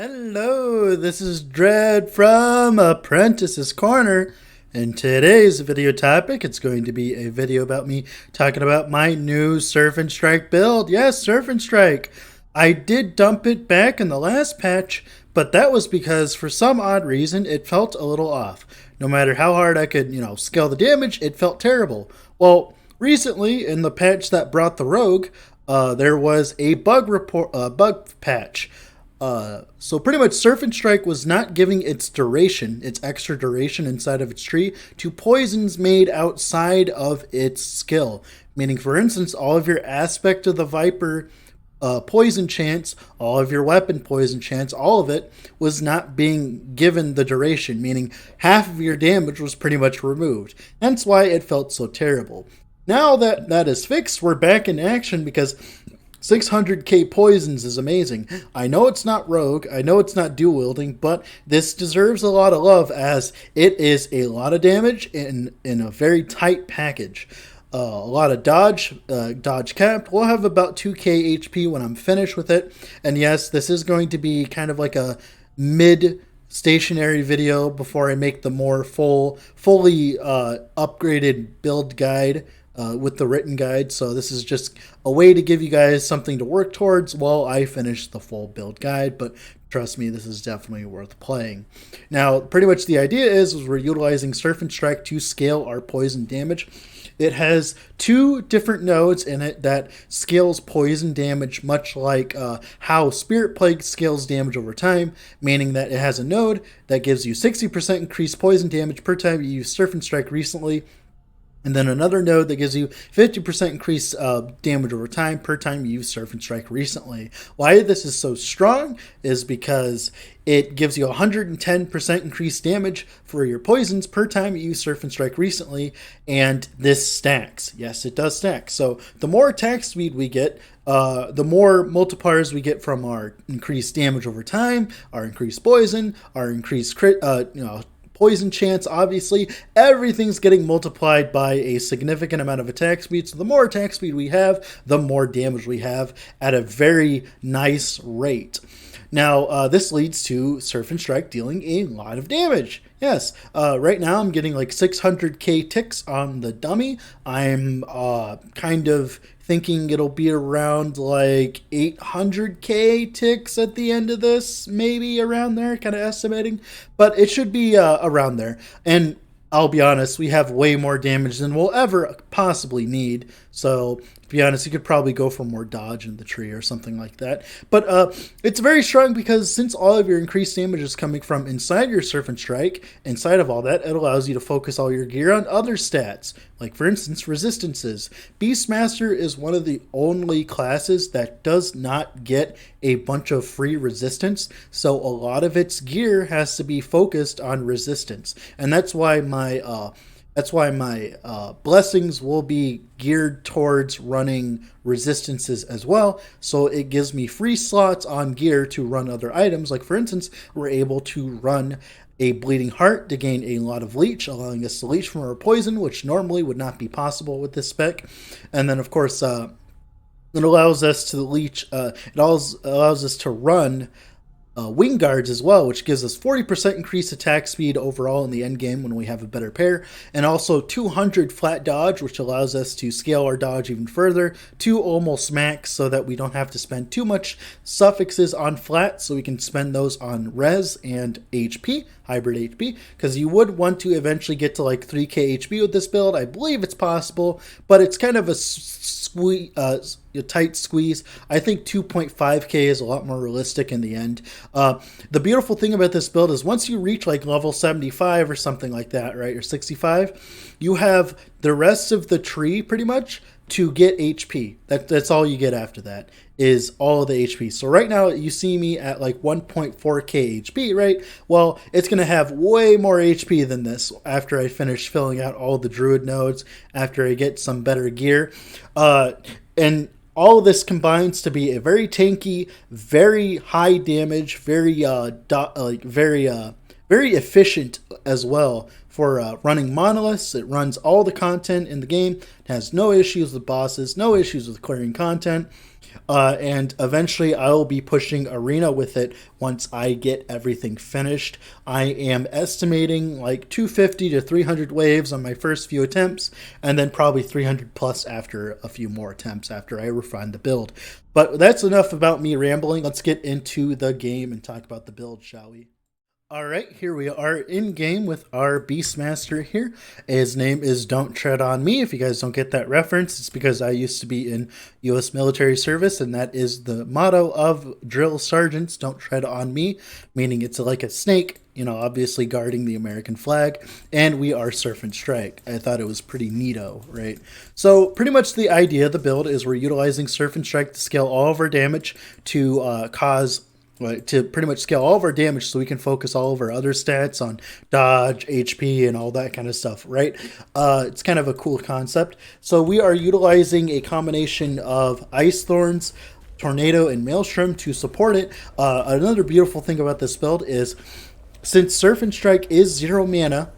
Hello, this is Dread from Apprentice's Corner. And today's video topic, it's going to be a video about me talking about my new Serpent Strike build. Yes, Serpent Strike. I did dump it back in the last patch, but that was because for some odd reason it felt a little off. No matter how hard I could, scale the damage, it felt terrible. Well, recently in the patch that brought the rogue, there was a bug patch. So pretty much Serpent Strike was not giving its duration, its extra duration inside of its tree, to poisons made outside of its skill. Meaning, for instance, all of your aspect of the Viper poison chance, all of your weapon poison chance, all of it was not being given the duration, meaning half of your damage was pretty much removed. Hence why it felt so terrible. Now that that is fixed, we're back in action because 600k poisons is amazing. I know it's not rogue, I know it's not dual wielding, but this deserves a lot of love as it is a lot of damage in a very tight package. A lot of dodge capped. We'll have about 2k HP when I'm finished with it. And yes, this is going to be kind of like a mid stationary video before I make the more fully upgraded build guide with the written guide. So this is just a way to give you guys something to work towards while I finish the full build guide. But trust me, this is definitely worth playing. Now, pretty much the idea is we're utilizing Serpent Strike to scale our poison damage. It has two different nodes in it that scales poison damage, much like how Spirit Plague scales damage over time, meaning that it has a node that gives you 60% increased poison damage per time you use Serpent Strike recently, and then another node that gives you 50% increased damage over time per time you use Serpent Strike recently. Why this is so strong is because it gives you 110% increased damage for your poisons per time you use Serpent Strike recently, and this stacks. Yes, it does stack. So the more attack speed we get, the more multipliers we get from our increased damage over time, our increased poison, our increased crit, poison chance. Obviously everything's getting multiplied by a significant amount of attack speed, so the more attack speed we have, the more damage we have at a very nice rate. Now this leads to Serpent Strike dealing a lot of damage. Yes, right now I'm getting like 600k ticks on the dummy. I'm kind of thinking it'll be around like 800k ticks at the end of this, maybe around there, kind of estimating, but it should be around there. And I'll be honest, we have way more damage than we'll ever possibly need. So, to be honest, you could probably go for more dodge in the tree or something like that. But it's very strong because since all of your increased damage is coming from inside your Serpent Strike, inside of all that, it allows you to focus all your gear on other stats. Like, for instance, resistances. Beastmaster is one of the only classes that does not get a bunch of free resistance, so a lot of its gear has to be focused on resistance. And that's why my blessings will be geared towards running resistances as well, so it gives me free slots on gear to run other items. Like, for instance, we're able to run a Bleeding Heart to gain a lot of leech, allowing us to leech from our poison, which normally would not be possible with this spec. And then, of course, it allows us to leech, it allows us to run wing guards as well, which gives us 40% increased attack speed overall in the end game when we have a better pair, and also 200 flat dodge, which allows us to scale our dodge even further to almost max, so that we don't have to spend too much suffixes on flat, so we can spend those on res and HP, hybrid HP, because you would want to eventually get to like 3k HP with this build. I believe it's possible, but it's kind of a tight squeeze. I think 2.5k is a lot more realistic in the end. The beautiful thing about this build is once you reach like level 75 or something like that, right, or 65, you have the rest of the tree pretty much to get HP. That's all you get after that, is all of the HP. So right now you see me at like 1.4k HP, right? Well, it's going to have way more HP than this after I finish filling out all the druid nodes, after I get some better gear. And all of this combines to be a very tanky, very high damage, very efficient as well for running monoliths. It runs all the content in the game. It has no issues with bosses, no issues with clearing content. And eventually I will be pushing arena with it once I get everything finished. I am estimating like 250 to 300 waves on my first few attempts, and then probably 300 plus after a few more attempts after I refine the build. But that's enough about me rambling. Let's get into the game and talk about the build, shall we? All right, here we are in game with our Beastmaster here. His name is Don't Tread on Me. If you guys don't get that reference, it's because I used to be in U.S. military service, and that is the motto of drill sergeants, don't tread on me, meaning it's like a snake, you know, obviously guarding the American flag, and we are Serpent Strike. I thought it was pretty neato, right? So pretty much the idea of the build is we're utilizing Serpent Strike to scale all of our damage to to pretty much scale all of our damage so we can focus all of our other stats on dodge, HP, and all that kind of stuff, right? It's kind of a cool concept. So we are utilizing a combination of Ice Thorns, Tornado, and Maelstrom to support it. Another beautiful thing about this build is since Serpent Strike is 0 mana,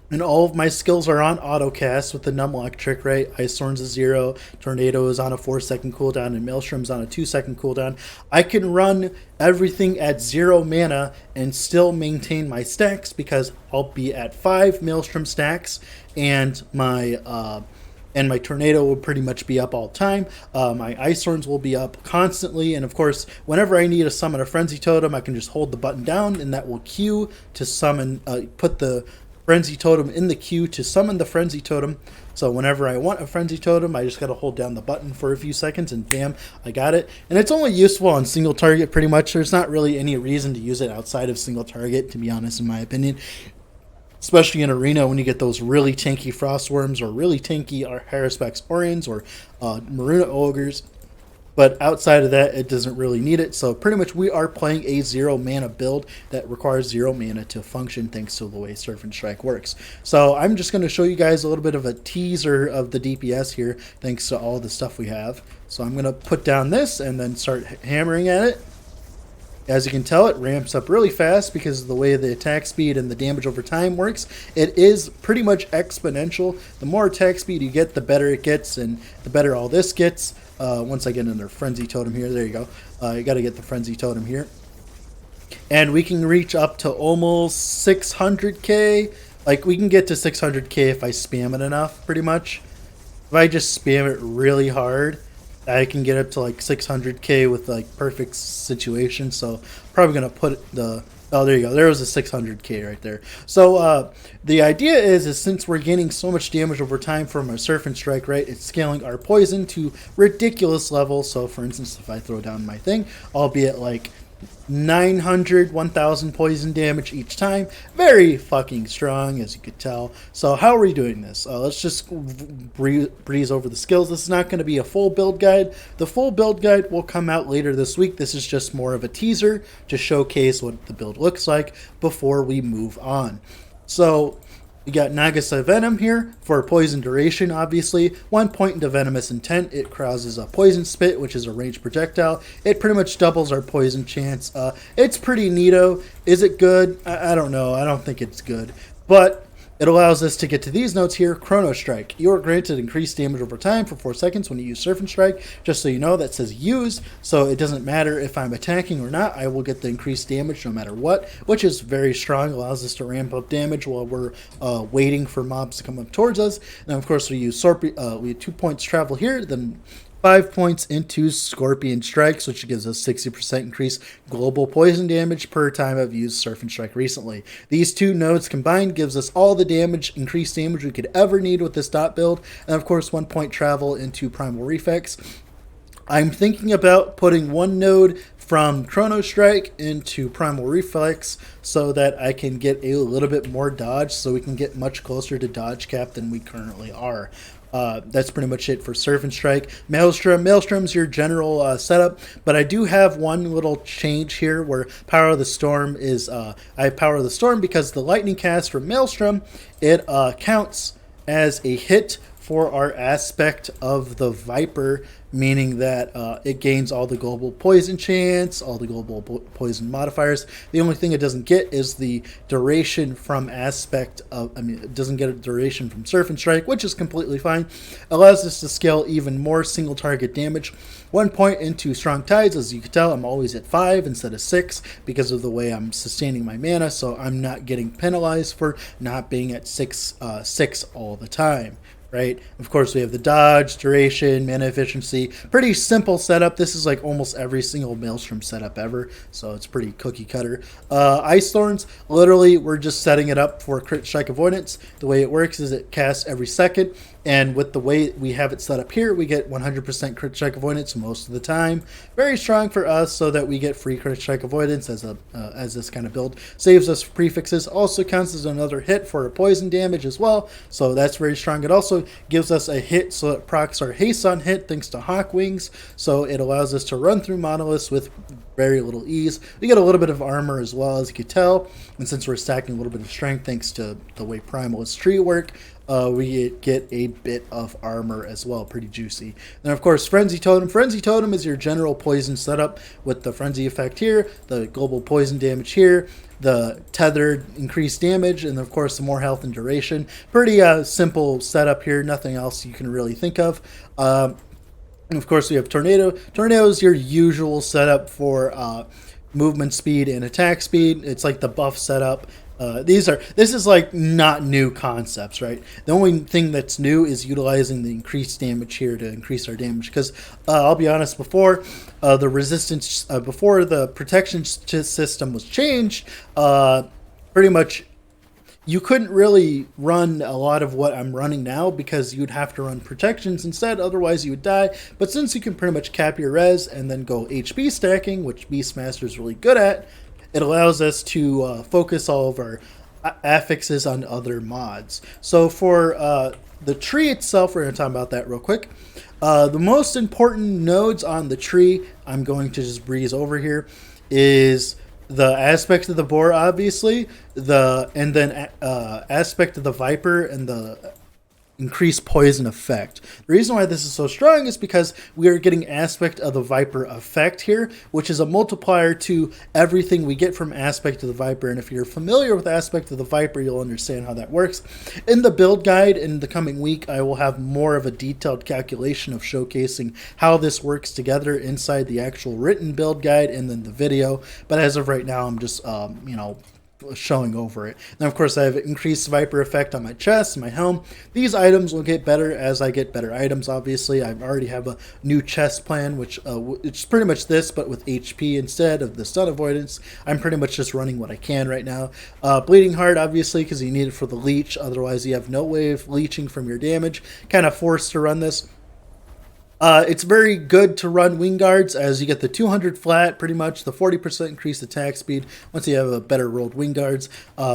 and all of my skills are on autocast with the numlock trick, right? Ice Thorns is 0, Tornado is on a 4-second cooldown, and Maelstrom's on a 2-second cooldown. I can run everything at 0 mana and still maintain my stacks because I'll be at 5 Maelstrom stacks, and my Tornado will pretty much be up all the time. My Ice Thorns will be up constantly, and of course, whenever I need to summon a Frenzy Totem, I can just hold the button down, and that will queue to summon, put the Frenzy Totem in the queue to summon the Frenzy Totem. So whenever I want a Frenzy Totem, I just got to hold down the button for a few seconds and bam, I got it. And it's only useful on single target pretty much. There's not really any reason to use it outside of single target, to be honest, in my opinion. Especially in arena when you get those really tanky Frostworms or really tanky Haruspex Orions or Maruna Ogres. But outside of that, it doesn't really need it. So pretty much we are playing a 0 mana build that requires 0 mana to function thanks to the way Serpent Strike works. So I'm just going to show you guys a little bit of a teaser of the DPS here thanks to all the stuff we have. So I'm going to put down this and then start hammering at it. As you can tell, it ramps up really fast because of the way the attack speed and the damage over time works. It is pretty much exponential. The more attack speed you get, the better it gets, and the better all this gets. Once I get another Frenzy Totem here, there you go. You got to get the Frenzy Totem here. And we can reach up to almost 600k. Like, we can get to 600k if I spam it enough, pretty much. If I just spam it really hard, I can get up to like 600k with like perfect situation. So probably gonna put the, oh, there you go, there was a 600k right there. So the idea is since we're gaining so much damage over time from our Serpent Strike, right, it's scaling our poison to ridiculous levels. So for instance, if I throw down my thing, I'll be at like 900, 1000 poison damage each time. Very fucking strong, as you could tell. So how are we doing this? Let's just breeze over the skills. This is not going to be a full build guide. The full build guide will come out later this week. This is just more of a teaser to showcase what the build looks like before we move on. So we got Nagasa Venom here for poison duration, obviously. 1 point into Venomous Intent. It causes a Poison Spit, which is a ranged projectile. It pretty much doubles our poison chance. It's pretty neato. Is it good? I don't know. I don't think it's good. But it allows us to get to these notes here. Chrono Strike. You are granted increased damage over time for 4 seconds when you use Serpent Strike. Just so you know, that says use, so it doesn't matter if I'm attacking or not. I will get the increased damage no matter what, which is very strong. Allows us to ramp up damage while we're waiting for mobs to come up towards us. And of course, we use we have 2 points travel here, then 5 points into Scorpion Strikes, which gives us 60% increased global poison damage per time I've used Serpent Strike recently. These two nodes combined gives us all the damage, increased damage we could ever need with this dot build, and of course 1 point travel into Primal Reflex. I'm thinking about putting one node from Chrono Strike into Primal Reflex so that I can get a little bit more dodge, so we can get much closer to dodge cap than we currently are. That's pretty much it for Serpent Strike. Maelstrom's your general setup, but I do have one little change here where Power of the Storm is, I have Power of the Storm because the lightning cast from Maelstrom, it counts as a hit for our aspect of the Viper, meaning that it gains all the global poison chance, all the global poison modifiers. The only thing it doesn't get is the duration from aspect of, it doesn't get a duration from Serpent Strike, which is completely fine. Allows us to scale even more single target damage. 1 point into Strong Tides. As you can tell, I'm always at 5 instead of 6 because of the way I'm sustaining my mana, so I'm not getting penalized for not being at 6 all the time. Right? Of course, we have the dodge, duration, mana efficiency. Pretty simple setup. This is like almost every single Maelstrom setup ever, so it's pretty cookie cutter. Ice Thorns, literally, we're just setting it up for crit strike avoidance. The way it works is it casts every second, and with the way we have it set up here, we get 100% crit strike avoidance most of the time. Very strong for us, so that we get free crit strike avoidance as this kind of build. Saves us prefixes. Also counts as another hit for a poison damage as well, so that's very strong. It also gives us a hit, so it procs our haste on hit thanks to Hawk Wings, so it allows us to run through monoliths with very little ease. We get a little bit of armor as well, as you can tell, and since we're stacking a little bit of strength thanks to the way Primalist Tree work, we get a bit of armor as well, pretty juicy. Then of course Frenzy Totem. Frenzy Totem is your general poison setup with the frenzy effect here, the global poison damage here, the tethered increased damage, and of course the more health and duration. Pretty simple setup here, nothing else you can really think of. And of course we have Tornado. Tornado is your usual setup for movement speed and attack speed. It's like the buff setup. This is like not new concepts, right? The only thing that's new is utilizing the increased damage here to increase our damage. Because I'll be honest, before the resistance, before the protection system was changed, pretty much you couldn't really run a lot of what I'm running now because you'd have to run protections instead, otherwise you would die. But since you can pretty much cap your res and then go HP stacking, which Beastmaster is really good at, it allows us to focus all of our affixes on other mods. So for the tree itself, we're going to talk about that real quick. The most important nodes on the tree, I'm going to just breeze over here, is the aspect of the boar, obviously, and then aspect of the viper and the increased poison effect. The reason why this is so strong is because we are getting aspect of the viper effect here, which is a multiplier to everything we get from aspect of the viper. And if you're familiar with aspect of the viper, you'll understand how that works. In the build guide in the coming week, I will have more of a detailed calculation of showcasing how this works together inside the actual written build guide and then the video. But as of right now, I'm just showing over it. Now, of course, I have increased Viper effect on my chest, my helm. These items will get better as I get better items, obviously. I already have a new chest plan, which it's pretty much this, but with HP instead of the stun avoidance. I'm pretty much just running what I can right now. Bleeding Heart, obviously, because you need it for the leech. Otherwise, you have no way of leeching from your damage. Kind of forced to run this. It's very good to run wing guards as you get the 200 flat, pretty much the 40% increased attack speed once you have a better rolled wing guards.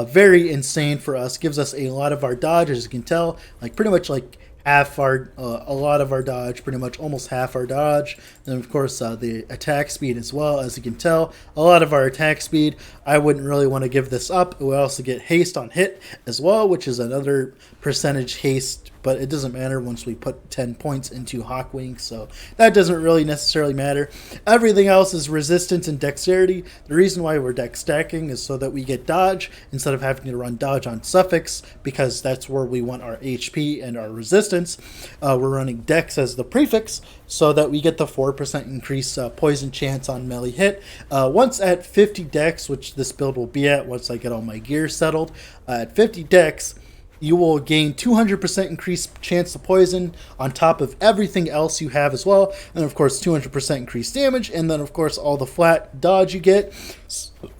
Very insane for us. Gives us a lot of our dodge, as you can tell, like pretty much like half our, a lot of our dodge, pretty much almost half our dodge. Then of course the attack speed as well, as you can tell, a lot of our attack speed. I wouldn't really want to give this up. We also get haste on hit as well, which is another percentage haste, but it doesn't matter once we put 10 points into Hawk Wings, so that doesn't really necessarily matter. Everything else is resistance and dexterity. The reason why we're dex stacking is so that we get dodge instead of having to run dodge on suffix, because that's where we want our HP and our resistance. We're running dex as the prefix so that we get the 4% increase poison chance on melee hit. Once at 50 dex, which this build will be at once I get all my gear settled, at 50 dex, you will gain 200% increased chance to poison on top of everything else you have as well. And of course, 200% increased damage. And then of course, all the flat dodge you get.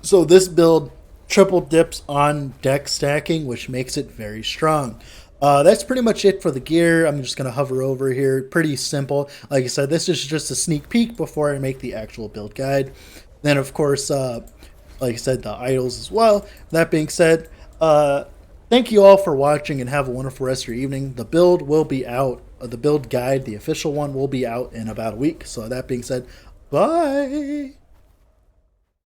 So this build triple dips on dex stacking, which makes it very strong. That's pretty much it for the gear. I'm just going to hover over here. Pretty simple. Like I said, this is just a sneak peek before I make the actual build guide. Then of course, like I said, the idols as well. That being said, thank you all for watching and have a wonderful rest of your evening. The build will be out, the build guide, the official one, will be out in about a week. So that being said, bye.